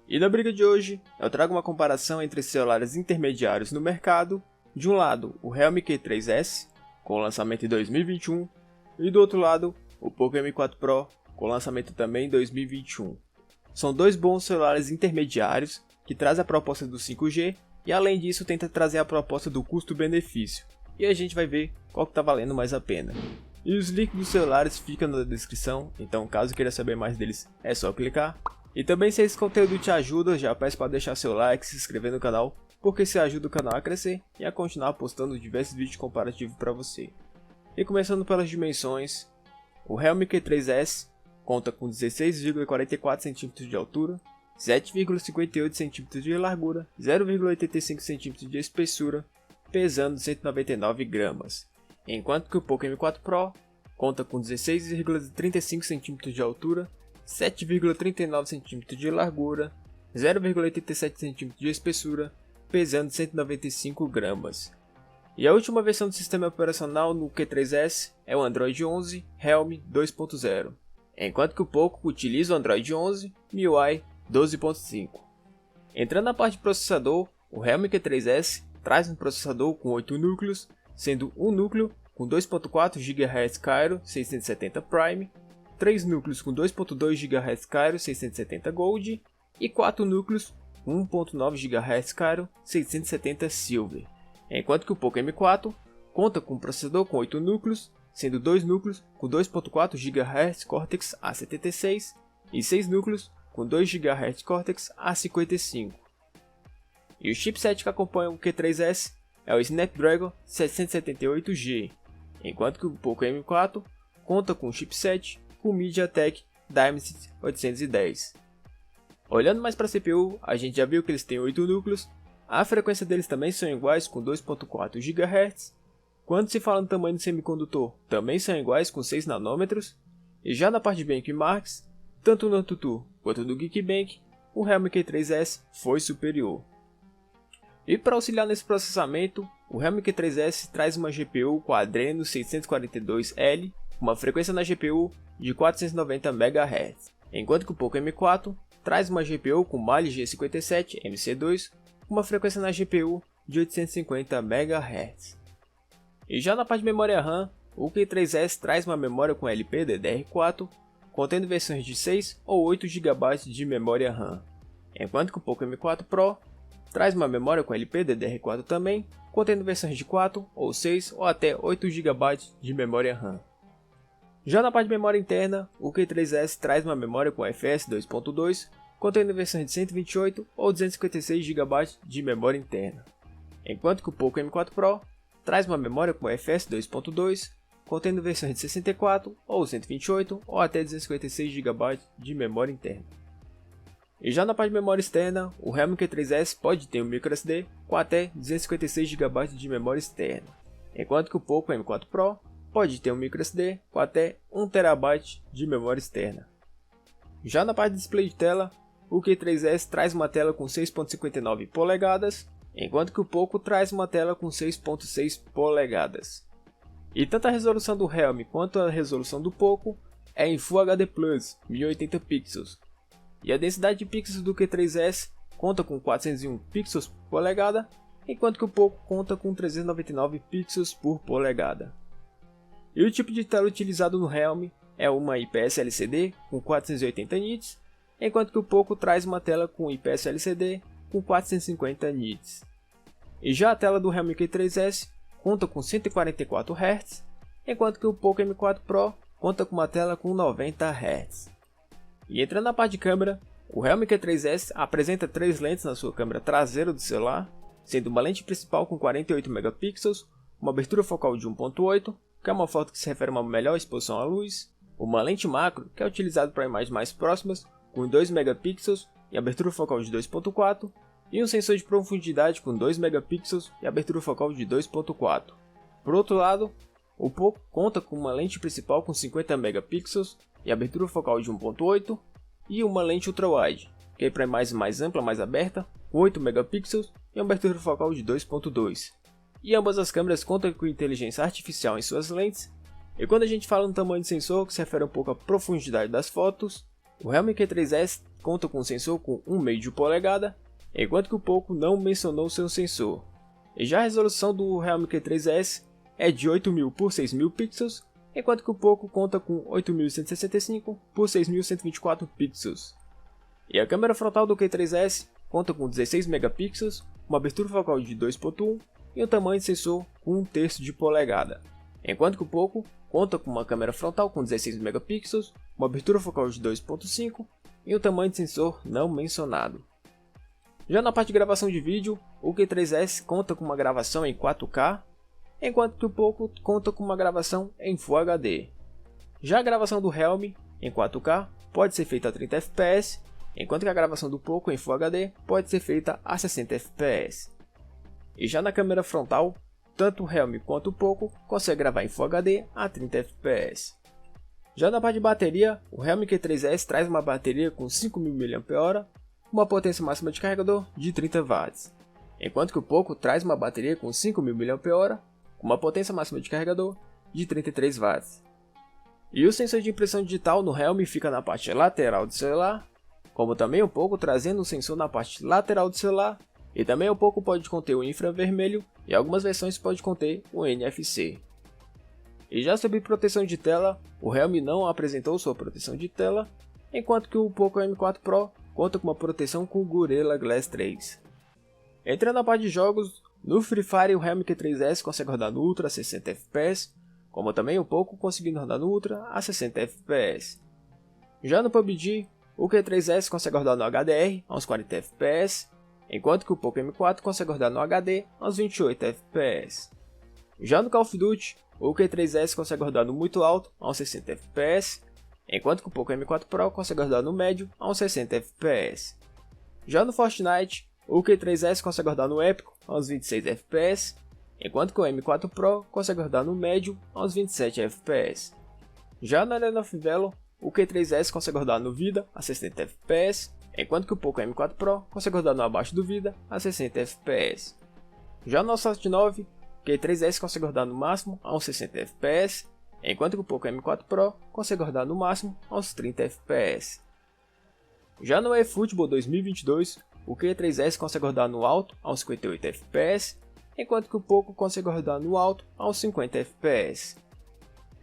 E na briga de hoje, eu trago uma comparação entre celulares intermediários no mercado, de um lado o Realme Q3S, com lançamento em 2021, e do outro lado o Poco M4 Pro, com lançamento também em 2021. São dois bons celulares intermediários que trazem a proposta do 5G e além disso tenta trazer a proposta do custo-benefício. E a gente vai ver qual que está valendo mais a pena. E os links dos celulares ficam na descrição, então caso queira saber mais deles é só clicar. E também se esse conteúdo te ajuda, já peço para deixar seu like e se inscrever no canal, porque isso ajuda o canal a crescer e a continuar postando diversos vídeos comparativos para você. E começando pelas dimensões, o Realme Q3S conta com 16,44 cm de altura, 7,58 cm de largura, 0,85 cm de espessura, pesando 199 gramas, enquanto que o Poco M4 Pro conta com 16,35 cm de altura, 7,39 cm de largura, 0,87 cm de espessura, pesando 195 gramas. E a última versão do sistema operacional no Q3S é o Android 11 Realme 2.0, enquanto que o Poco utiliza o Android 11 MIUI 12.5. Entrando na parte de processador, o Realme Q3S traz um processador com 8 núcleos, sendo um núcleo com 2.4 GHz Kryo 670 Prime, 3 núcleos com 2.2 GHz Kryo 670 Gold e 4 núcleos com 1.9 GHz Kryo 670 Silver, enquanto que o Poco M4 conta com um processador com 8 núcleos, sendo 2 núcleos com 2.4 GHz Cortex A76 e 6 núcleos com 2 GHz Cortex A55. E o chipset que acompanha o Q3S é o Snapdragon 778G, enquanto que o Poco M4 conta com um chipset com MediaTek Dimensity 810. Olhando mais para a CPU, a gente já viu que eles têm 8 núcleos, a frequência deles também são iguais com 2.4 GHz, quando se fala no tamanho do semicondutor, também são iguais com 6 nanômetros, e já na parte de benchmarks, tanto no AnTuTu quanto no Geekbench, o Realme Q3S foi superior. E para auxiliar nesse processamento, o Realme Q3S traz uma GPU Quadreno 642L, com uma frequência na GPU de 490 MHz, enquanto que o Poco M4 traz uma GPU com Mali G57 MC2, com uma frequência na GPU de 850 MHz. E já na parte de memória RAM, o Q3S traz uma memória com LPDDR4, contendo versões de 6 ou 8 GB de memória RAM, enquanto que o Poco M4 Pro traz uma memória com LPDDR4 também, contendo versões de 4 ou 6 ou até 8 GB de memória RAM. Já na parte de memória interna, o Q3S traz uma memória com FS 2.2, contendo versões de 128 ou 256 GB de memória interna, enquanto que o Poco M4 Pro traz uma memória com FS 2.2, contendo versões de 64 ou 128 ou até 256 GB de memória interna. E já na parte de memória externa, o Realme Q3S pode ter um microSD com até 256 GB de memória externa, enquanto que o Poco M4 Pro pode ter um microSD com até 1 TB de memória externa. Já na parte de display de tela, o Q3S traz uma tela com 6.59 polegadas, enquanto que o Poco traz uma tela com 6.6 polegadas. E tanto a resolução do Realme quanto a resolução do Poco é em Full HD Plus 1080 pixels. E a densidade de pixels do Q3S conta com 401 pixels por polegada, enquanto que o Poco conta com 399 pixels por polegada. E o tipo de tela utilizado no Realme é uma IPS LCD com 480 nits, enquanto que o Poco traz uma tela com IPS LCD com 450 nits. E já a tela do Realme Q3S conta com 144 Hz, enquanto que o Poco M4 Pro conta com uma tela com 90 Hz. E entrando na parte de câmera, o Realme Q3S apresenta 3 lentes na sua câmera traseira do celular, sendo uma lente principal com 48 megapixels, uma abertura focal de 1.8, que é uma foto que se refere a uma melhor exposição à luz, uma lente macro, que é utilizada para imagens mais próximas, com 2 megapixels e abertura focal de 2.4, e um sensor de profundidade com 2 megapixels e abertura focal de 2.4. Por outro lado, o Poco conta com uma lente principal com 50 megapixels e abertura focal de 1.8 e uma lente ultra-wide, que é para imagens mais ampla, mais aberta, com 8 megapixels e uma abertura focal de 2.2. E ambas as câmeras contam com inteligência artificial em suas lentes. E quando a gente fala no tamanho de sensor, que se refere um pouco à profundidade das fotos, o Realme Q3S conta com um sensor com 1/2 polegada, enquanto que o Poco não mencionou seu sensor. E já a resolução do Realme Q3S é de 8000 por 6000 pixels, enquanto que o Poco conta com 8165 por 6124 pixels. E a câmera frontal do Q3S conta com 16 megapixels, uma abertura focal de 2.1 e um tamanho de sensor com 1/3 de polegada, enquanto que o Poco conta com uma câmera frontal com 16 megapixels, uma abertura focal de 2.5 e um tamanho de sensor não mencionado. Já na parte de gravação de vídeo, o Q3S conta com uma gravação em 4K, enquanto que o Poco conta com uma gravação em Full HD. Já a gravação do Realme em 4K pode ser feita a 30 fps, enquanto que a gravação do Poco em Full HD pode ser feita a 60 fps. E já na câmera frontal, tanto o Realme quanto o Poco conseguem gravar em Full HD a 30 fps. Já na parte de bateria, o Realme Q3S traz uma bateria com 5000 mAh, uma potência máxima de carregador de 30 watts, enquanto que o Poco traz uma bateria com 5000 mAh, com uma potência máxima de carregador de 33 watts. E o sensor de impressão digital no Realme fica na parte lateral do celular, como também o Poco trazendo um sensor na parte lateral do celular, e também o Poco pode conter o infravermelho e algumas versões pode conter o NFC. E já sobre proteção de tela, o Realme não apresentou sua proteção de tela, enquanto que o Poco M4 Pro conta com uma proteção com o Gorilla Glass 3. Entrando na parte de jogos, no Free Fire o Realme Q3S consegue rodar no Ultra a 60 fps, como também o Poco conseguindo rodar no Ultra a 60 fps. Já no PUBG, o Q3S consegue rodar no HDR a uns 40 fps, enquanto que o Poco M4 consegue rodar no HD a uns 28 fps. Já no Call of Duty, o Q3S consegue rodar no muito alto a uns 60 fps, enquanto que o Poco M4 Pro consegue rodar no médio a uns 60 fps. Já no Fortnite, o Q3S consegue rodar no épico a uns 26 fps, enquanto que o M4 Pro consegue rodar no médio a uns 27 fps. Já na Arena of Valor, o Q3S consegue rodar no Vida a 60 fps, enquanto que o Poco M4 Pro consegue rodar no abaixo do Vida a 60 fps. Já no Assault 9, o Q3S consegue rodar no máximo a uns 60 fps, enquanto que o Poco M4 Pro consegue rodar no máximo a uns 30 fps. Já no eFootball 2022, o Q3S consegue rodar no alto a uns 58 fps, enquanto que o Poco consegue rodar no alto a uns 50 fps.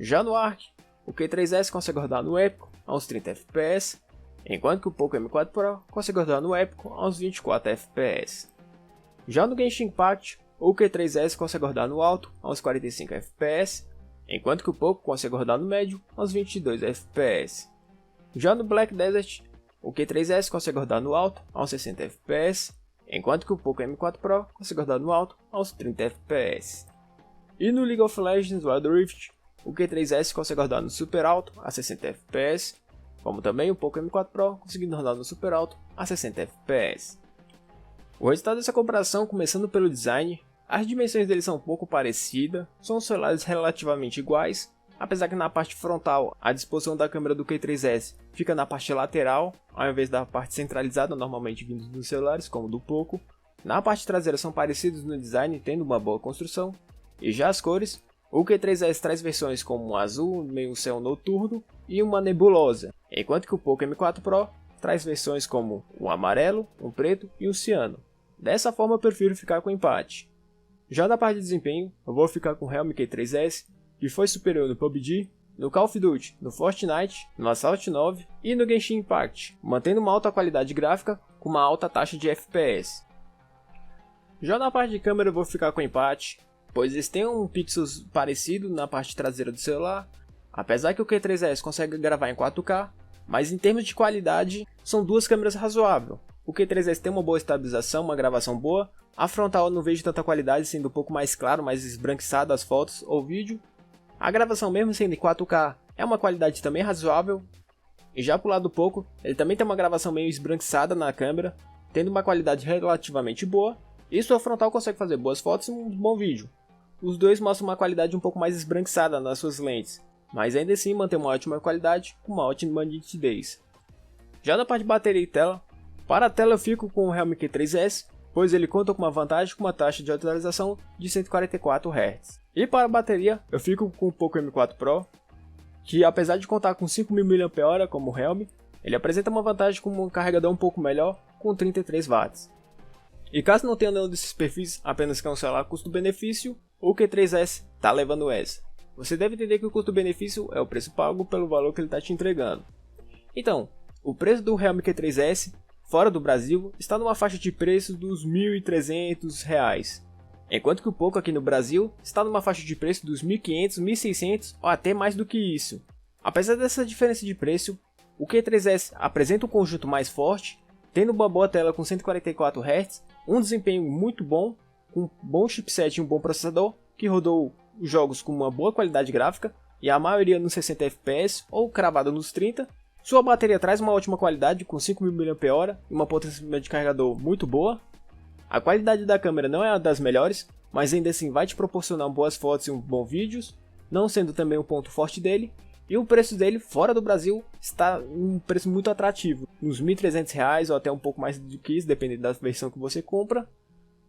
Já no Ark, o Q3S consegue rodar no épico a uns 30 fps, enquanto que o Poco M4 Pro consegue rodar no épico a uns 24 fps. Já no Genshin Impact, o Q3S consegue rodar no alto a uns 45 fps, enquanto que o Poco consegue rodar no médio a uns 22 fps. Já no Black Desert, o Q3S consegue rodar no alto a uns 60 fps, enquanto que o Poco M4 Pro consegue rodar no alto a uns 30 fps. E no League of Legends Wild Rift, o Q3S consegue rodar no super alto a 60 fps, como também o Poco M4 Pro conseguindo rodar no super alto a 60 fps. O resultado dessa comparação, começando pelo design, as dimensões deles são um pouco parecidas, são celulares relativamente iguais, apesar que na parte frontal a disposição da câmera do Q3S fica na parte lateral, ao invés da parte centralizada normalmente vindo dos celulares, como do Poco. Na parte traseira são parecidos no design, tendo uma boa construção, e já as cores, o Q3S traz versões como um azul, meio céu noturno e uma nebulosa, enquanto que o Poco M4 Pro traz versões como um amarelo, um preto e um ciano. Dessa forma eu prefiro ficar com empate. Já na parte de desempenho, eu vou ficar com o Realme Q3S, que foi superior no PUBG, no Call of Duty, no Fortnite, no Assault 9 e no Genshin Impact, mantendo uma alta qualidade gráfica com uma alta taxa de FPS. Já na parte de câmera eu vou ficar com empate, pois eles têm um pixels parecido na parte traseira do celular, apesar que o Q3S consegue gravar em 4K, mas em termos de qualidade são duas câmeras razoáveis. O Q3S tem uma boa estabilização, uma gravação boa, a frontal eu não vejo tanta qualidade, sendo um pouco mais claro, mais esbranquiçado as fotos ou vídeo. A gravação mesmo sendo em 4K é uma qualidade também razoável, e já pro lado do Poco, ele também tem uma gravação meio esbranquiçada na câmera, tendo uma qualidade relativamente boa, e sua frontal consegue fazer boas fotos e um bom vídeo. Os dois mostram uma qualidade um pouco mais esbranquiçada nas suas lentes, mas ainda assim mantém uma ótima qualidade com uma ótima nitidez. Já na parte de bateria e tela, para a tela eu fico com o Realme Q3S, pois ele conta com uma vantagem com uma taxa de atualização de 144 Hz. E para a bateria eu fico com o Poco M4 Pro, que apesar de contar com 5000 mAh como o Realme, Ele apresenta uma vantagem com um carregador um pouco melhor, com 33 watts. E caso não tenha nenhum desses perfis, apenas quer um celular custo-benefício, o Q3S está levando essa. Você deve entender que o custo-benefício é o preço pago pelo valor que ele está te entregando. Então, o preço do Realme Q3S, fora do Brasil, está numa faixa de preço dos R$ 1.300, enquanto que o Poco aqui no Brasil está numa faixa de preço dos R$ 1.500, R$ 1.600 ou até mais do que isso. Apesar dessa diferença de preço, o Q3S apresenta um conjunto mais forte, tendo uma boa tela com 144 Hz, um desempenho muito bom, com um bom chipset e um bom processador, que rodou jogos com uma boa qualidade gráfica, e a maioria nos 60 FPS ou cravada nos 30. Sua bateria traz uma ótima qualidade, com 5.000 mAh e uma potência de carregador muito boa. A qualidade da câmera não é a das melhores, mas ainda assim vai te proporcionar boas fotos e bons vídeos, não sendo também um ponto forte dele. E o preço dele, fora do Brasil, está um preço muito atrativo, uns R$ 1.300 ou até um pouco mais do que isso, dependendo da versão que você compra.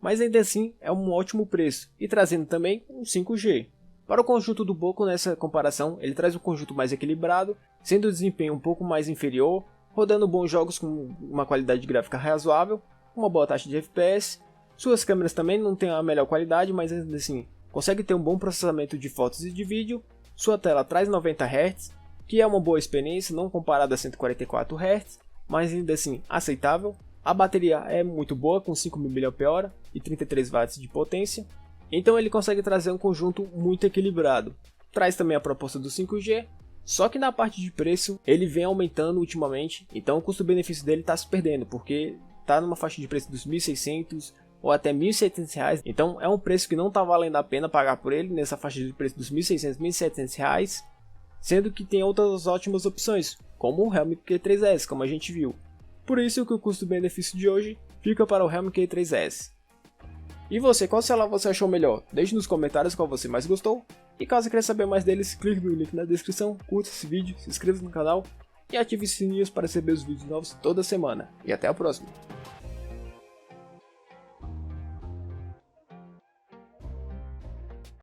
Mas ainda assim é um ótimo preço, e trazendo também um 5G. Para o conjunto do Poco nessa comparação, ele traz um conjunto mais equilibrado, sendo o desempenho um pouco mais inferior, rodando bons jogos com uma qualidade gráfica razoável, uma boa taxa de FPS. Suas câmeras também não têm a melhor qualidade, mas ainda assim consegue ter um bom processamento de fotos e de vídeo. Sua tela traz 90 Hz, que é uma boa experiência, não comparada a 144 Hz, mas ainda assim aceitável. A bateria é muito boa, com 5.000 mAh e 33 watts de potência, então ele consegue trazer um conjunto muito equilibrado. Traz também a proposta do 5G, só que na parte de preço ele vem aumentando ultimamente, então o custo-benefício dele está se perdendo, porque está numa faixa de preço dos R$ 1.600 ou até R$ 1.700, então é um preço que não está valendo a pena pagar por ele, nessa faixa de preço dos R$ 1.600, R$ 1.700, sendo que tem outras ótimas opções, como o Realme Q3S, como a gente viu. Por isso que o custo-benefício de hoje fica para o Realme Q3S. E você, qual celular você achou melhor? Deixe nos comentários qual você mais gostou. E caso queira saber mais deles, clique no link na descrição, curta esse vídeo, se inscreva no canal e ative os sininhos para receber os vídeos novos toda semana. E até a próxima!